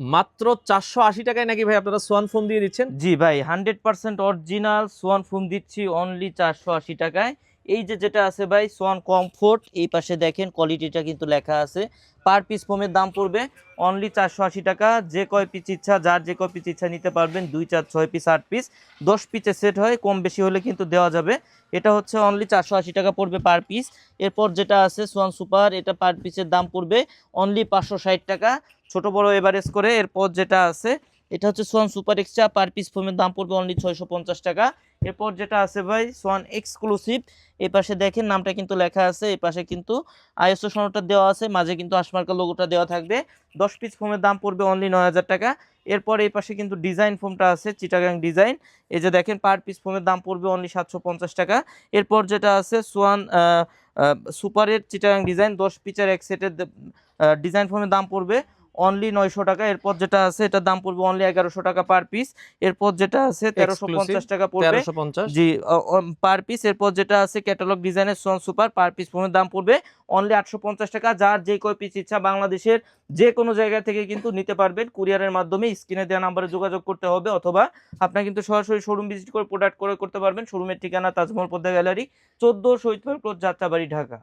মাত্র 480 টাকায় নাকি ভাই আপনারা সোয়ান ফোম দিয়ে দিচ্ছেন? জি ভাই, 100% অরিজিনাল সোয়ান ফোম দিচ্ছি অনলি 480 টাকায়। এই যে যেটা আছে ভাই সোয়ান কমফোর্ট, এই পাশে দেখেন কোয়ালিটিটা কিন্তু লেখা আছে। পার পিস ফোমের দাম পড়বে অনলি 480 টাকা। যে কয় পিস ইচ্ছা, যার যে কয় পিস ইচ্ছা নিতে পারবেন, 2 4 6 পিস 8 পিস 10 পিসে সেট হয়, কম বেশি হলে কিন্তু দেওয়া যাবে। এটা হচ্ছে অনলি 480 টাকা পড়বে পার পিস। এরপর যেটা আছে সোয়ান সুপার, এটা পার পিসের দাম পড়বে অনলি 560 টাকা, ছোট বড় এভারেজ করে। এরপর যেটা আছে এটা হচ্ছে swan super extra, per piece ফোমের দাম পড়বে অনলি 650 টাকা। এরপর যেটা আছে ভাই সোয়ান এক্সক্লুসিভ, এই পাশে দেখেন নামটা কিন্তু লেখা আছে, এই পাশে কিন্তু আইএসও সনদটা দেওয়া আছে, মাঝে কিন্তু আশমার্কা লোগোটা দেওয়া থাকবে। 10 পিস ফোমের দাম পড়বে অনলি 9000 টাকা। এরপর এই পাশে কিন্তু ডিজাইন ফোমটা আছে, চিটাগাং ডিজাইন, এই যে দেখেন পার পিস ফোমের দাম পড়বে অনলি 750 টাকা। এরপর যেটা আছে সোয়ান সুপারের চিটাগাং ডিজাইন, 10 পিসের এক সেটের ডিজাইন ফোমের দাম পড়বে অনলি 900 টাকা। এরপর যেটা আছে এটার দাম পড়বে অনলি 1100 টাকা পার পিস। এরপর যেটা আছে এক্সক্লুসিভ 1350 টাকা পড়বে 1350। জি পার পিস। এরপর যেটা আছে ক্যাটালগ ডিজাইনের সোয়ান সুপার, পার পিস ফোনের দাম পড়বে অনলি 850 টাকা। যার যে কয় পিস ইচ্ছা বাংলাদেশের যে কোনো জায়গা থেকে কিন্তু নিতে পারবেন কুরিয়ারের মাধ্যমে। স্ক্রিনে দেওয়া নাম্বারে যোগাযোগ করতে হবে, অথবা আপনারা কিন্তু সরাসরি শোরুম ভিজিট করে প্রোডাক্ট ক্রয় করতে পারবেন। শোরুমের ঠিকানা তাজমহল পদ্মা গ্যালারি, 14 শহীদ পার্ক রোড, যাত্রাবাড়ি, ঢাকা।